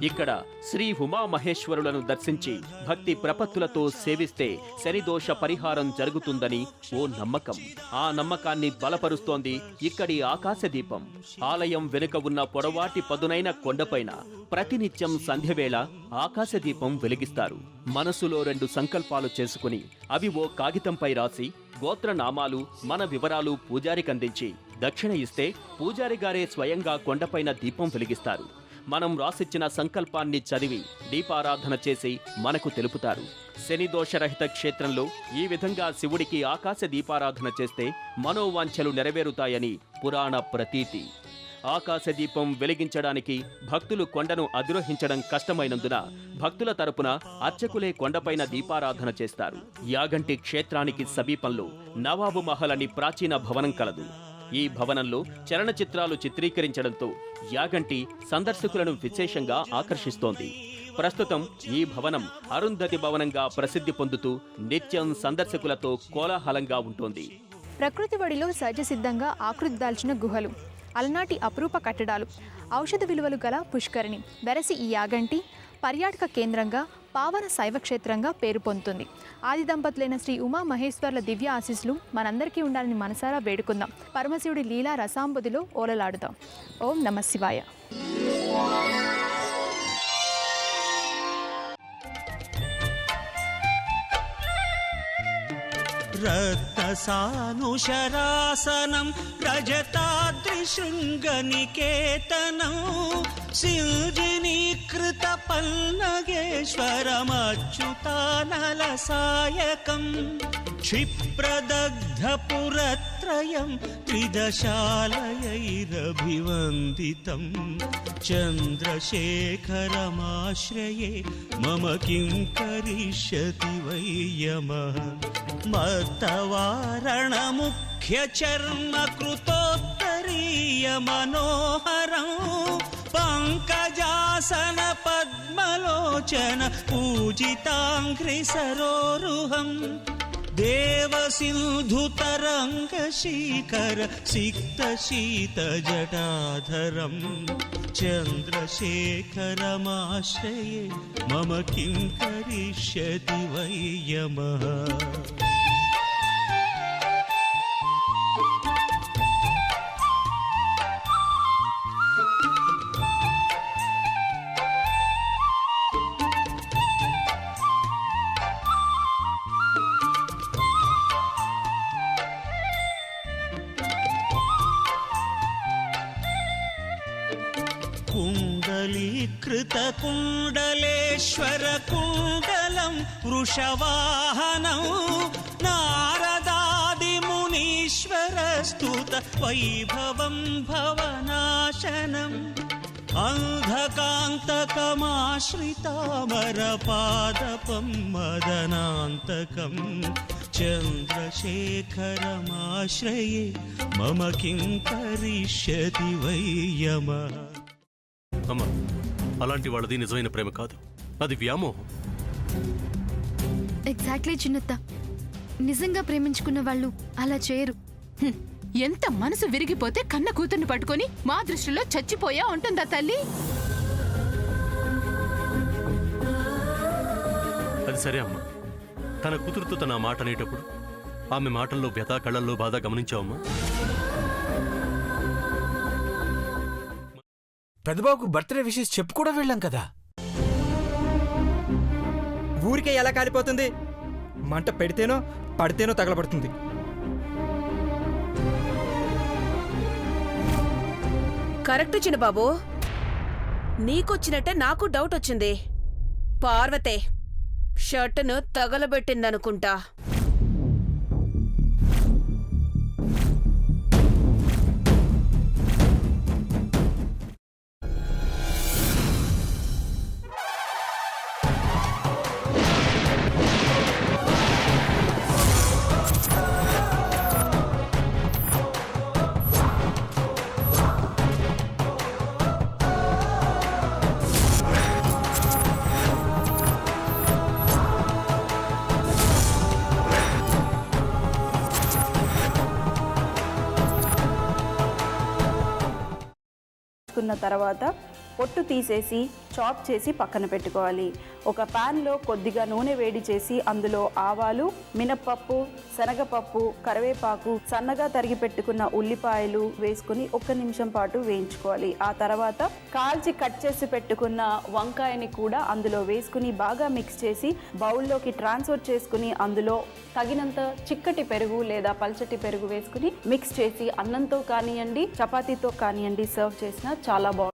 ఇక్కడ శ్రీ ఉమామహేశ్వరులను దర్శించి భక్తి ప్రపత్తులతో సేవిస్తే శనిదోష పరిహారం జరుగుతుందని ఓ నమ్మకం. ఆ నమ్మకాన్ని బలపరుస్తోంది ఇక్కడి ఆకాశదీపం. ఆలయం వెనుక ఉన్న పొడవాటి పదునైన కొండపైన ప్రతినిత్యం సంధ్యవేళ ఆకాశదీపం వెలిగిస్తారు. మనసులో 2 సంకల్పాలు చేసుకుని అవి ఓ కాగితంపై రాసి గోత్రనామాలు, మన వివరాలు పూజారికందించి దక్షిణ ఇస్తే పూజారి గారే స్వయంగా కొండపైన దీపం వెలిగిస్తారు. మనం రాసిచ్చిన సంకల్పాన్ని చదివి దీపారాధన చేసి మనకు తెలుపుతారు. శనిదోషరహిత క్షేత్రంలో ఈ విధంగా శివుడికి ఆకాశ దీపారాధన చేస్తే మనోవాంఛలు నెరవేరుతాయని పురాణ ప్రతీతి. ఆకాశ దీపం వెలిగించడానికి భక్తులు కొండను అధిరోహించడం కష్టమైనందున భక్తుల తరపున అర్చకులే కొండపైన దీపారాధన చేస్తారు. యాగంటి క్షేత్రానికి సమీపంలో నవాబు మహల్ అని ప్రాచీన భవనం కలదు. ఈ భవనంలో చలనచిత్రాలు చిత్రీకరించడంతో యాగంటి సందర్శకులను విశేషంగా ఆకర్షిస్తోంది. ప్రస్తుతం ఈ భవనం అరుంధతి భవనంగా ప్రసిద్ధి పొందుతూ నిత్యం సందర్శకులతో కోలాహలంగా ఉంటుంది. ప్రకృతి ఒడిలో సహజసిద్ధంగా ఆకృతి దాల్చిన గుహలు, అలనాటి అపురూప కట్టడాలు, ఔషధ విలువలు గల పుష్కరిణి వెరసి ఈ యాగంటి పర్యాటక కేంద్రంగా, పావన శైవక్షేత్రంగా పేరు పొందుతుంది. ఆది దంపతులైన శ్రీ ఉమామహేశ్వర్ల దివ్య ఆశీస్సులు మనందరికీ ఉండాలని మనసారా వేడుకుందాం. పరమశివుడి లీలా రసాంబుదిలో ఓలలాడుదాం. ఓం నమః శివాయ. రత్నసానుశరాసనం రజతాద్రిశృంగనికేతనం సిల్జినీకృత పల్నగేశ్వరమచ్యుతానలసాయకం క్షిప్రదగ్ధపురత్రయం త్రిదశాలయైరభివందితం చంద్రశేఖరమాశ్రయే మమ కిం కరిష్యతి వై యమః మత్తవారణముఖ్యచర్మకృతోత్తరీయ మనోహరం పంకజాసన పద్మలోచన పూజితాంఘ్రి సరోరుహం దేవసింధుతరంగశీకర సిక్తశీతజటాధరం చంద్రశేఖరమాశ్రయే మమ కిం కరిష్యతి వై యమః. కుండలీకృతకుండలేశ్వర కుండలం వృషవాహనం నారదాదిమునీశ్వర స్తుత వైభవం భవనాశనం అంధకాంతకమాశ్రితామరపాదపం మదనాంతకం చంద్రశేఖరమాశ్రయే మమ కిం కరిష్యతి వై యమః. అమ్మా, అలాంటి వాళ్ళది నిజమైన ప్రేమ కాదు, అది వ్యామోహం. ఎగ్జాక్ట్లీ చిన్నత్త, నిజంగా ప్రేమించుకున్న వాళ్ళు అలా చేయరు. ఎంత మనసు విరిగిపోతే కన్న కూతుర్ని పట్టుకొని మా దృష్టిలో చచ్చిపోయా ఉంటుందా తల్లి? అది సరే అమ్మా, తన కూతురుతో తన మాట అనేటప్పుడు ఆమె మాటల్లో వ్యథ, కళ్ళల్లో బాధ గమనించావమ్మా? పెద్దబాబుకు బర్త్డే విషెస్ చెప్పు కూడా వెళ్ళాం కదా. ఊరికే ఎలా కాలిపోతుంది? మంట పెడితేనో పడితేనో తగలబడుతుంది. కరెక్ట్ చిన్నబాబు, నీకొచ్చినట్టే నాకు డౌట్ వచ్చింది. పార్వతే షర్టును తగలబెట్టిందనుకుంటా. తర్వాత పొట్టు తీసేసి చాప్ చేసి పక్కన పెట్టుకోవాలి. ఒక ప్యాన్లో కొద్దిగా నూనె వేడి చేసి అందులో ఆవాలు, మినప్పప్పు, శనగపప్పు, కరివేపాకు, సన్నగా తరిగి పెట్టుకున్న ఉల్లిపాయలు వేసుకుని 1 నిమిషం పాటు వేయించుకోవాలి. ఆ తర్వాత కాల్చి కట్ చేసి పెట్టుకున్న వంకాయని కూడా అందులో వేసుకుని బాగా మిక్స్ చేసి బౌల్లోకి ట్రాన్స్ఫర్ చేసుకుని అందులో తగినంత చిక్కటి పెరుగు లేదా పల్చటి పెరుగు వేసుకుని మిక్స్ చేసి అన్నంతో కానివ్వండి, చపాతీతో కానివ్వండి సర్వ్ చేసినా చాలా బాగుంటుంది.